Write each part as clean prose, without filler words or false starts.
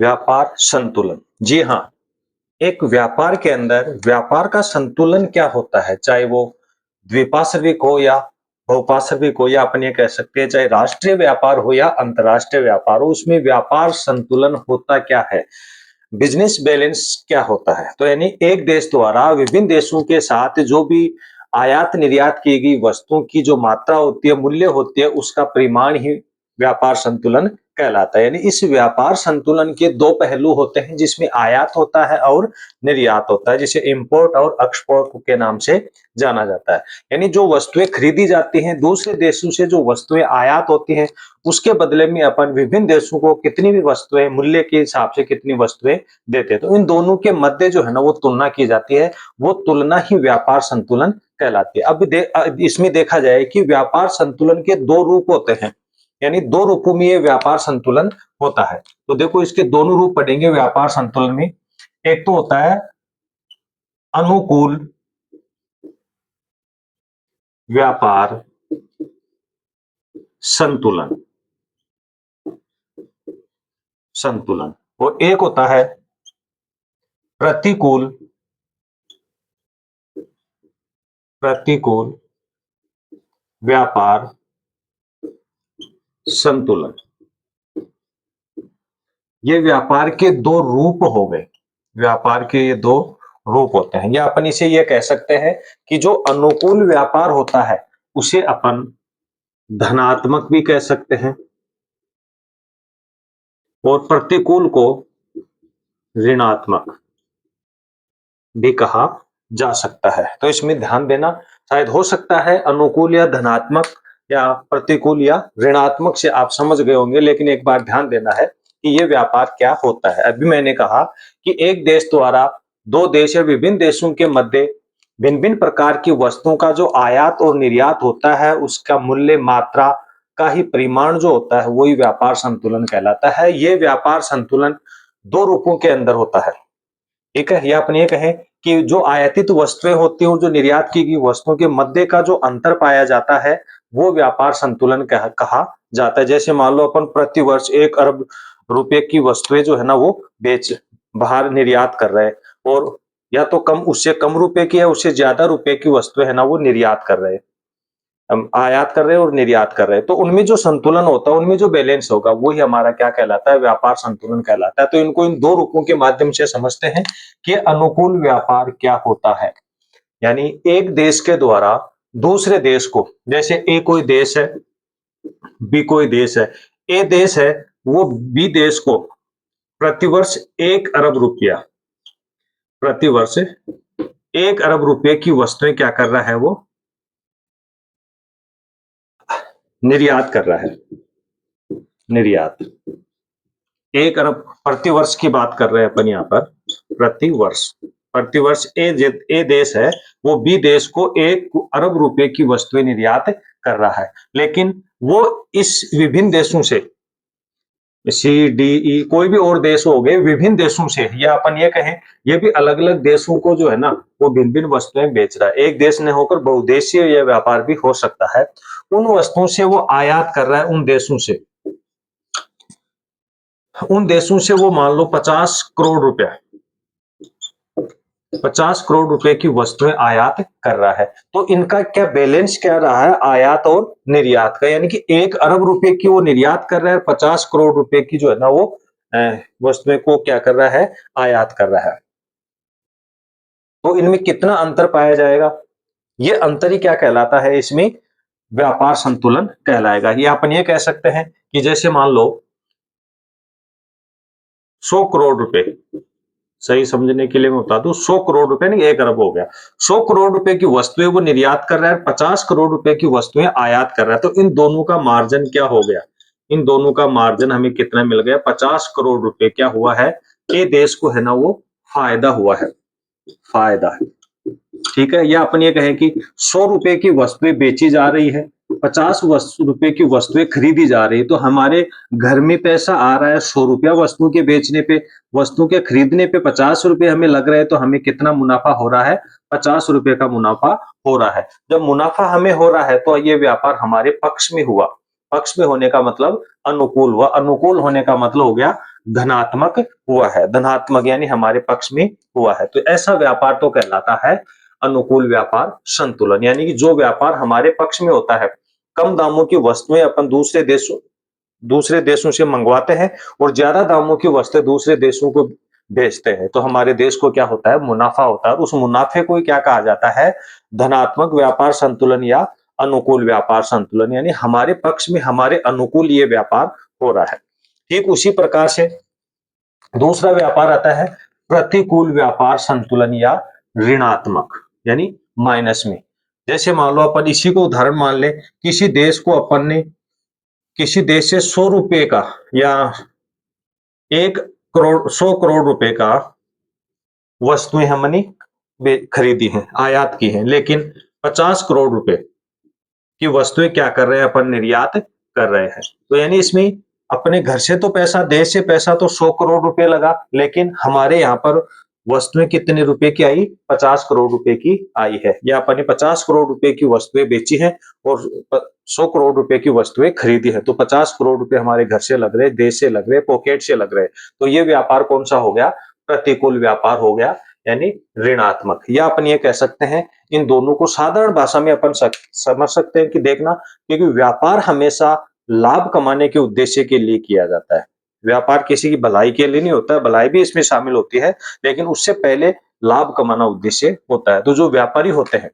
व्यापार संतुलन। जी हाँ, एक व्यापार के अंदर व्यापार का संतुलन क्या होता है, चाहे वो द्विपार्श्विक हो या बहुपार्श्विक हो, या अपन ये कह सकते हैं चाहे राष्ट्रीय व्यापार हो या अंतर्राष्ट्रीय व्यापार हो, उसमें व्यापार संतुलन होता क्या है, बिजनेस बैलेंस क्या होता है। तो यानी एक देश द्वारा विभिन्न देशों के साथ जो भी आयात निर्यात की गई वस्तुओं की जो मात्रा होती है, मूल्य होती है, उसका परिमाण ही व्यापार संतुलन कहलाता है। यानी इस व्यापार संतुलन के दो पहलू होते हैं, जिसमें आयात होता है और निर्यात होता है, जिसे इंपोर्ट और एक्सपोर्ट के नाम से जाना जाता है। यानी जो वस्तुएं खरीदी जाती हैं दूसरे देशों से, जो वस्तुएं आयात होती हैं, उसके बदले में अपन विभिन्न देशों को कितनी भी वस्तुएं मूल्य के हिसाब से कितनी वस्तुएं देते हैं, तो इन दोनों के मध्य जो है ना वो तुलना की जाती है। वो तुलना ही व्यापार संतुलन कहलाती है। अब इसमें देखा जाए कि व्यापार संतुलन के दो रूप होते हैं, यानी दो रूपों में ये व्यापार संतुलन होता है। तो देखो इसके दोनों रूप पढ़ेंगे व्यापार संतुलन में। एक तो होता है अनुकूल व्यापार संतुलन, संतुलन, और एक होता है प्रतिकूल प्रतिकूल व्यापार संतुलन। ये व्यापार के दो रूप हो गए, व्यापार के ये दो रूप होते हैं। या अपन इसे ये कह सकते हैं कि जो अनुकूल व्यापार होता है उसे अपन धनात्मक भी कह सकते हैं, और प्रतिकूल को ऋणात्मक भी कहा जा सकता है। तो इसमें ध्यान देना, शायद हो सकता है अनुकूल या धनात्मक या प्रतिकूल या ऋणात्मक से आप समझ गए होंगे, लेकिन एक बार ध्यान देना है कि ये व्यापार क्या होता है। अभी मैंने कहा कि एक देश द्वारा दो देश या विभिन्न देशों के मध्य भिन्न भिन्न प्रकार की वस्तुओं का जो आयात और निर्यात होता है, उसका मूल्य मात्रा का ही परिमाण जो होता है वही व्यापार संतुलन कहलाता है। ये व्यापार संतुलन दो रूपों के अंदर होता है, ठीक है। या अपन ये कहें कि जो आयातित वस्तुएं होती हैं, जो निर्यात की गई वस्तुओं के मध्य का जो अंतर पाया जाता है वो व्यापार संतुलन कहा जाता है। जैसे मान लो अपन प्रति वर्ष 1 अरब रुपए की वस्तुएं जो है ना वो बाहर निर्यात कर रहे हैं, और या तो कम, उससे कम रुपए की या उससे ज्यादा रुपए की वस्तुएं है ना वो निर्यात कर रहे हैं, हम आयात कर रहे हैं और निर्यात कर रहे हैं। तो उनमें जो संतुलन होता है, उनमें जो बैलेंस होगा वही हमारा क्या कहलाता है, व्यापार संतुलन कहलाता है। तो इनको इन दो रूपों के माध्यम से समझते हैं कि अनुकूल व्यापार क्या होता है। यानी एक देश के द्वारा दूसरे देश को, जैसे ए कोई देश है, बी कोई देश है, ए देश है, वो बी देश को प्रतिवर्ष 1 अरब रुपया, प्रतिवर्ष 1 अरब रुपए की वस्तुएं क्या कर रहा है, वो निर्यात कर रहा है, निर्यात 1 अरब प्रतिवर्ष की बात कर रहे हैं अपन यहाँ पर, प्रतिवर्ष। प्रतिवर्ष ए देश है, वो बी देश को 1 अरब रुपए की वस्तुएं निर्यात कर रहा है, लेकिन वो इस विभिन्न देशों से, सी डी ई कोई भी और देश हो गए, विभिन्न देशों से, या अपन ये कहें ये भी अलग अलग देशों को जो है ना वो भिन्न भिन्न वस्तुएं बेच रहा है। एक देश ने होकर बहुदेशीय यह व्यापार भी हो सकता है। उन वस्तुओं से वो आयात कर रहा है, उन देशों से, उन देशों से वो मान लो 50 करोड़ रुपया, 50 करोड़ रुपए की वस्तुएं आयात कर रहा है। तो इनका क्या बैलेंस क्या रहा है, आयात और निर्यात का, यानी कि 1 अरब रुपए की वो निर्यात कर रहा है, 50 करोड़ रुपए की जो है ना वो वस्तुएं को क्या कर रहा है, आयात कर रहा है। तो इनमें कितना अंतर पाया जाएगा, ये अंतर ही क्या कहलाता है, इसमें व्यापार संतुलन कहलाएगा। ये अपन ये कह सकते हैं कि जैसे मान लो 100 करोड़ रुपए, सही समझने के लिए मैं बता दूं, 100 करोड़ रुपए नहीं, 1 अरब हो गया, 100 करोड़ रुपए की वस्तुएं वो निर्यात कर रहा है, 50 करोड़ रुपए की वस्तुएं आयात कर रहा है। तो इन दोनों का मार्जिन क्या हो गया, इन दोनों का मार्जिन हमें कितना मिल गया, 50 करोड़ रुपए क्या हुआ है, ये देश को है ना वो फायदा हुआ है, फायदा है, ठीक है। या अपन ये कहें कि 100 रुपए की वस्तुएं बेची जा रही है, 50 रुपए की वस्तुएं खरीदी जा रही है, तो हमारे घर में पैसा आ रहा है 100 रुपया वस्तु के बेचने पे, वस्तु के खरीदने पे 50 रुपए हमें लग रहे हैं, तो हमें कितना मुनाफा हो रहा है, 50 रुपए का मुनाफा हो रहा है। जब मुनाफा हमें हो रहा है तो ये व्यापार हमारे पक्ष में हुआ, पक्ष में होने का मतलब अनुकूल हुआ, अनुकूल होने का मतलब हो गया धनात्मक हुआ है, धनात्मक यानी हमारे पक्ष में हुआ है। तो ऐसा व्यापार तो कहलाता है अनुकूल व्यापार संतुलन, यानी कि जो व्यापार हमारे पक्ष में होता है, कम दामों की वस्तुएं अपन दूसरे देशों से मंगवाते हैं और ज्यादा दामों की वस्तुएं दूसरे देशों को बेचते हैं, तो हमारे देश को क्या होता है, मुनाफा होता है। उस मुनाफे को क्या कहा जाता है, धनात्मक व्यापार संतुलन या अनुकूल व्यापार संतुलन, यानी हमारे पक्ष में हमारे अनुकूल ये व्यापार हो रहा है। ठीक उसी प्रकार से दूसरा व्यापार आता है प्रतिकूल व्यापार संतुलन या ऋणात्मक, यानी माइनस में। जैसे मान लो अपन इसी को उदाहरण मान ले, किसी देश को अपन ने किसी देश से 100 रुपए का या 1 करोड़ 100 करोड़ रुपए का वस्तुएं हमने खरीदी हैं, आयात की हैं, लेकिन 50 करोड़ रुपए की वस्तुएं क्या कर रहे हैं, अपन निर्यात कर रहे हैं। तो यानी इसमें अपने घर से तो पैसा, देश से पैसा तो 100 करोड़ रुपए लगा, लेकिन हमारे यहाँ पर वस्तुएं कितने रुपए की आई, 50 करोड़ रुपए की आई है, या अपन ने 50 करोड़ रुपए की वस्तुएं बेची हैं और 100 करोड़ रुपए की वस्तुएं खरीदी है, तो 50 करोड़ रुपए हमारे घर से लग रहे, देश से लग रहे, पॉकेट से लग रहे। तो ये व्यापार कौन सा हो गया, प्रतिकूल व्यापार हो गया, यानी ऋणात्मक। या अपन ये कह सकते हैं, इन दोनों को साधारण भाषा में अपन समझ सकते हैं कि देखना, क्योंकि व्यापार हमेशा लाभ कमाने के उद्देश्य के लिए किया जाता है। व्यापार किसी की भलाई के लिए नहीं होता है, भलाई भी इसमें शामिल होती है, लेकिन उससे पहले लाभ कमाना उद्देश्य होता है। तो जो व्यापारी होते हैं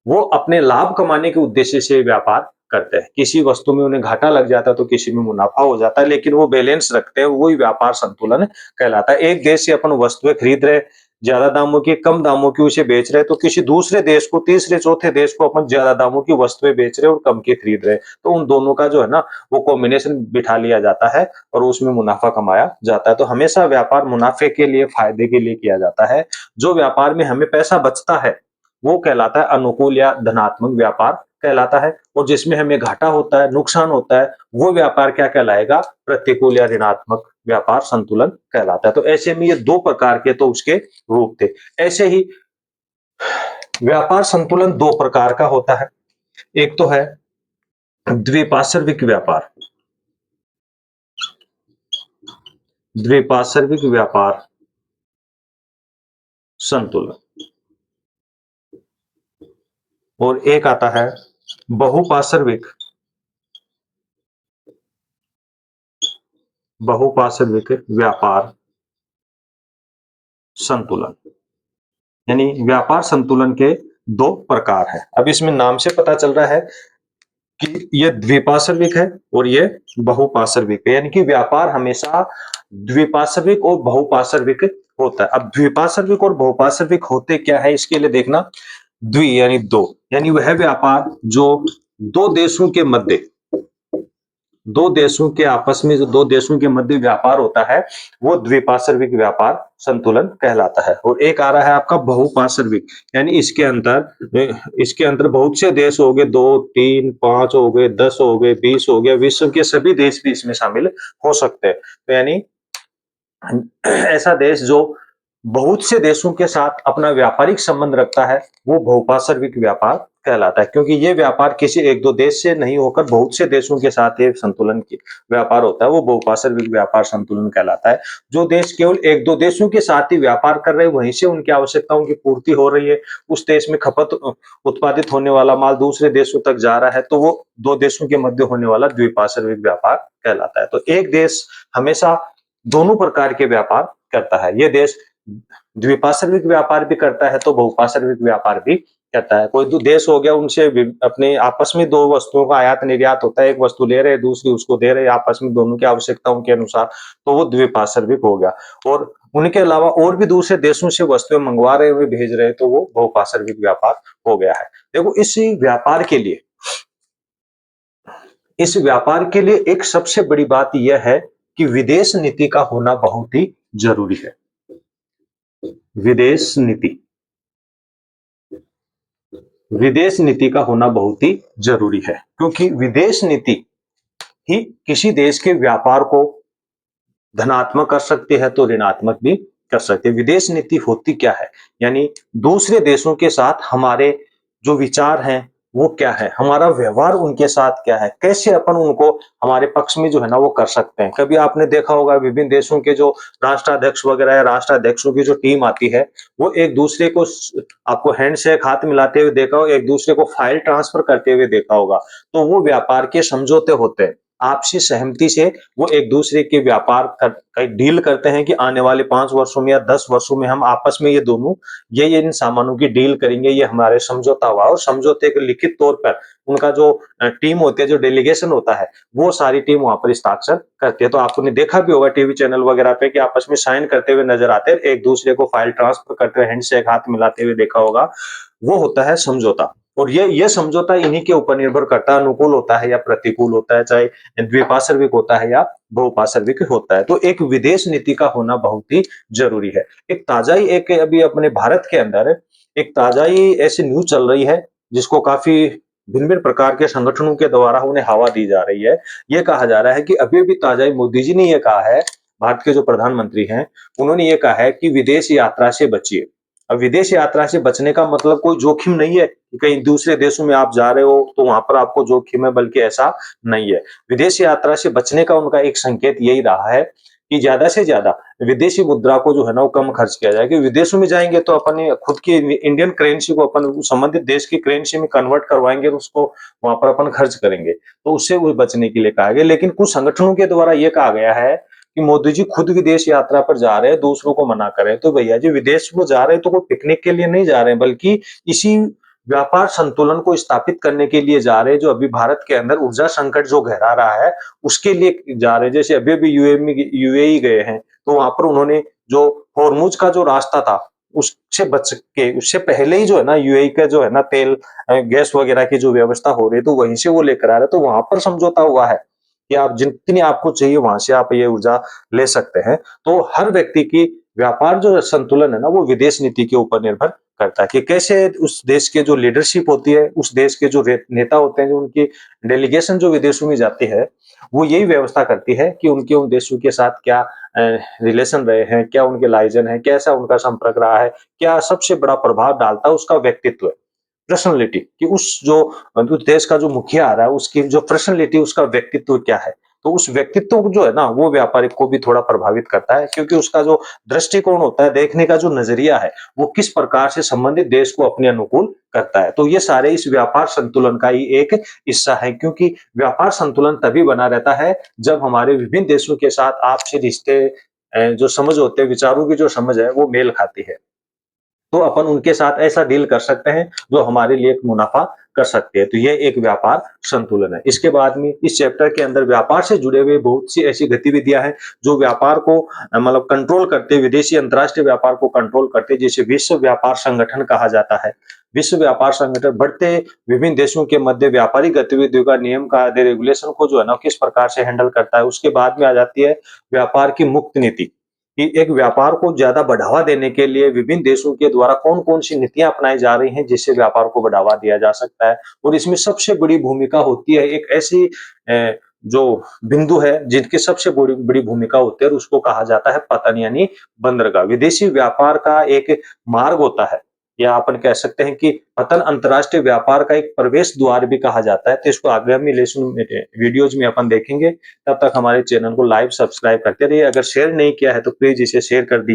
वो अपने लाभ कमाने के उद्देश्य से व्यापार करते हैं। किसी वस्तु में उन्हें घाटा लग जाता है तो किसी में मुनाफा हो जाता है, लेकिन वो बैलेंस रखते हैं, वही व्यापार संतुलन कहलाता है। एक देश से अपन वस्तुएं खरीद रहे, ज्यादा दामों की, कम दामों की उसे बेच रहे, तो किसी दूसरे देश को, तीसरे चौथे देश को अपन ज्यादा दामों की वस्तुएं बेच रहे और कम की खरीद रहे, तो उन दोनों का जो है ना वो कॉम्बिनेशन बिठा लिया जाता है और उसमें मुनाफा कमाया जाता है। तो हमेशा व्यापार मुनाफे के लिए, फायदे के लिए किया जाता है। जो व्यापार में हमें पैसा बचता है वो कहलाता है अनुकूल या धनात्मक व्यापार कहलाता है, और जिसमें हमें घाटा होता है, नुकसान होता है, वो व्यापार क्या कहलाएगा, प्रतिकूल या ऋणात्मक व्यापार संतुलन कहलाता है। तो ऐसे में ये दो प्रकार के तो उसके रूप थे। ऐसे ही व्यापार संतुलन दो प्रकार का होता है। एक तो है द्विपार्श्विक व्यापार, द्विपार्श्विक व्यापार संतुलन, और एक आता है बहुपार्श्विक व्यापार संतुलन, यानी व्यापार संतुलन के दो प्रकार है। अब इसमें नाम से पता चल रहा है कि ये द्विपार्श्विक है और ये बहुपार्श्विक है, यानी कि व्यापार हमेशा द्विपार्श्विक और बहुपार्श्विक होता है। अब द्विपार्श्विक और बहुपार्श्विक होते क्या है, इसके लिए देखना, द्वि यानी दो, यानी वह व्यापार जो दो देशों के मध्य, दो देशों के आपस में, जो दो देशों के मध्य व्यापार होता है वो द्विपार्श्विक व्यापार संतुलन कहलाता है। और एक आ रहा है आपका बहुपार्श्विक, यानी इसके अंदर बहुत से देश हो गए, 2 3 5 हो गए, 10 हो गए, 20 हो गए, विश्व के सभी देश भी इसमें शामिल हो सकते हैं। तो यानी ऐसा देश जो बहुत से देशों के साथ अपना व्यापारिक संबंध रखता है वो बहुपार्श्विक व्यापार कहलाता है, क्योंकि ये व्यापार किसी एक दो देश से नहीं होकर बहुत से देशों के साथ ये संतुलन की व्यापार होता है, वो बहुपार्श्विक व्यापार संतुलन कहलाता है। जो देश केवल एक दो देशों के साथ ही व्यापार कर रहे हैं, वहीं से उनकी आवश्यकताओं की पूर्ति हो रही है, उस देश में खपत उत्पादित होने वाला माल दूसरे देशों तक जा रहा है, तो वो दो देशों के मध्य होने वाला द्विपार्श्विक व्यापार कहलाता है। तो एक देश हमेशा दोनों प्रकार के व्यापार करता है। ये देश द्विपार्श्विक व्यापार भी करता है तो बहुपार्श्विक व्यापार भी करता है। कोई देश हो गया, उनसे अपने आपस में दो वस्तुओं का आयात निर्यात होता है, एक वस्तु ले रहे दूसरी उसको दे रहे आपस में दोनों की आवश्यकताओं के अनुसार, तो वो द्विपार्श्विक हो गया। और उनके अलावा और भी दूसरे देशों से वस्तुएं मंगवा रहे हुए भेज रहे, तो वो बहुपार्श्विक व्यापार हो गया है। देखो इस व्यापार के लिए एक सबसे बड़ी बात यह है कि विदेश नीति का होना बहुत ही जरूरी है। विदेश नीति का होना बहुत ही जरूरी है, क्योंकि विदेश नीति ही किसी देश के व्यापार को धनात्मक कर सकती है तो ऋणात्मक भी कर सकती है। विदेश नीति होती क्या है, यानी दूसरे देशों के साथ हमारे जो विचार हैं, वो क्या है, हमारा व्यवहार उनके साथ क्या है, कैसे अपन उनको हमारे पक्ष में जो है ना वो कर सकते हैं। कभी आपने देखा होगा विभिन्न देशों के जो राष्ट्राध्यक्ष वगैरह या राष्ट्राध्यक्षों की जो टीम आती है, वो एक दूसरे को आपको हैंडशेक हाथ मिलाते हुए देखा हो, एक दूसरे को फाइल ट्रांसफर करते हुए देखा होगा। तो वो व्यापार के समझौते होते हैं। आपसी सहमति से वो एक दूसरे के व्यापार डील करते हैं कि आने वाले 5 वर्षों में या 10 वर्षों में हम आपस में ये दोनों ये इन सामानों की डील करेंगे, ये हमारे समझौता हुआ और समझौते के लिखित तौर पर उनका जो टीम होती है, जो डेलीगेशन होता है, वो सारी टीम वहां पर हस्ताक्षर करती है। तो आपने देखा भी होगा टीवी चैनल वगैरह पे कि आपस में साइन करते हुए नजर आते हैं, एक दूसरे को फाइल ट्रांसफर करते हुए हैंडशेक हाथ मिलाते हुए देखा होगा। वो होता है समझौता। और ये समझौता इन्हीं के ऊपर निर्भर करता है, अनुकूल होता है या प्रतिकूल होता है, चाहे द्विपार्श्विक होता है या बहुपार्श्विक होता है। तो एक विदेश नीति का होना बहुत ही जरूरी है। एक ताजा ही एक अभी अपने भारत के अंदर एक ताजा ही ऐसी न्यूज चल रही है जिसको काफी भिन्न-भिन्न प्रकार के संगठनों के द्वारा उन्हें हवा दी जा रही है। ये कहा जा रहा है कि अभी-अभी ताजा ही मोदी जी ने ये कहा है, भारत के जो प्रधानमंत्री हैं, उन्होंने ये कहा है कि विदेश यात्रा से बचिए। अब विदेश यात्रा से बचने का मतलब कोई जोखिम नहीं है कि कहीं दूसरे देशों में आप जा रहे हो तो वहां पर आपको जोखिम है, बल्कि ऐसा नहीं है। विदेश यात्रा से बचने का उनका एक संकेत यही रहा है कि ज्यादा से ज्यादा विदेशी मुद्रा को जो है ना वो कम खर्च किया जाए, क्योंकि विदेशों में जाएंगे तो अपने खुद की इंडियन करेंसी को अपन संबंधित देश की करेंसी में कन्वर्ट करवाएंगे और उसको वहां पर अपन खर्च करेंगे, तो उससे वो बचने के लिए कहा गया। लेकिन कुछ संगठनों के द्वारा ये कहा गया है कि मोदी जी खुद विदेश यात्रा पर जा रहे हैं, दूसरों को मना कर रहे हैं। तो भैया जी विदेश वो जा रहे हैं तो कोई पिकनिक के लिए नहीं जा रहे हैं, बल्कि इसी व्यापार संतुलन को स्थापित करने के लिए जा रहे हैं, जो अभी भारत के अंदर ऊर्जा संकट जो गहरा रहा है, उसके लिए जा रहे हैं। जैसे अभी-अभी यूएई गए हैं, तो वहां पर उन्होंने जो होर्मुज का जो रास्ता था, उससे बच के उससे पहले ही जो है ना यूएई का जो है ना तेल गैस वगैरह की जो व्यवस्था हो रही है, तो वहीं से वो लेकर आ रहे हैं। तो वहां पर समझौता हुआ है कि आप जितनी आपको चाहिए वहां से आप ये ऊर्जा ले सकते हैं। तो हर व्यक्ति की व्यापार जो संतुलन है ना वो विदेश नीति के ऊपर निर्भर करता है कि कैसे उस देश के जो लीडरशिप होती है, उस देश के जो नेता होते हैं, जो उनकी डेलीगेशन जो विदेशों में जाती है, वो यही व्यवस्था करती है कि उनके उन देशों के साथ क्या रिलेशन रहे हैं, क्या उनके लाइजन है, कैसा उनका संपर्क रहा है, क्या सबसे बड़ा प्रभाव डालता है उसका व्यक्तित्व है, पर्सनैलिटी कि उस देश का जो मुखिया आ रहा है उसकी जो पर्सनैलिटी, उसका व्यक्तित्व क्या है। तो उस व्यक्तित्व को जो है ना वो व्यापारिक को भी थोड़ा प्रभावित करता है, क्योंकि उसका जो दृष्टिकोण होता है, देखने का जो नजरिया है, वो किस प्रकार से संबंधित देश को अपने अनुकूल करता है। तो ये सारे इस व्यापार संतुलन का ही एक हिस्सा है, क्योंकि व्यापार संतुलन तभी बना रहता है जब हमारे विभिन्न देशों के साथ आपसी रिश्ते जो समझ होते हैं, विचारों की जो समझ है वो मेल खाती है। तो अपन उनके साथ ऐसा डील कर सकते हैं जो हमारे लिए एक मुनाफा कर सकते हैं। तो ये एक व्यापार संतुलन है। इसके बाद में इस चैप्टर के अंदर व्यापार से जुड़े हुए बहुत सी ऐसी गतिविधियां हैं जो व्यापार को मतलब कंट्रोल करते, विदेशी अंतर्राष्ट्रीय व्यापार को कंट्रोल करते, जैसे विश्व व्यापार संगठन कहा जाता है। विश्व व्यापार संगठन बढ़ते विभिन्न देशों के मध्य व्यापारिक गतिविधियों का नियम का रेगुलेशन को जो है ना किस प्रकार से हैंडल करता है। उसके बाद में आ जाती है व्यापार की मुक्त नीति, कि एक व्यापार को ज्यादा बढ़ावा देने के लिए विभिन्न देशों के द्वारा कौन-कौन सी नीतियाँ अपनाई जा रही हैं, जिससे व्यापार को बढ़ावा दिया जा सकता है। और इसमें सबसे बड़ी भूमिका होती है एक ऐसी जो बिंदु है जिनकी सबसे बड़ी बड़ी भूमिका होती है और उसको कहा जाता है पतन यानी बंदरगाह। विदेशी व्यापार का एक मार्ग होता है, या अपन कह सकते हैं कि पतन अंतर्राष्ट्रीय व्यापार का एक प्रवेश द्वार भी कहा जाता है। तो इसको आगामी लेसन में वीडियोज़ में अपन देखेंगे। तब तक हमारे चैनल को लाइव सब्सक्राइब करते रहिए। अगर शेयर नहीं किया है तो प्लीज़ इसे शेयर कर दीजिए।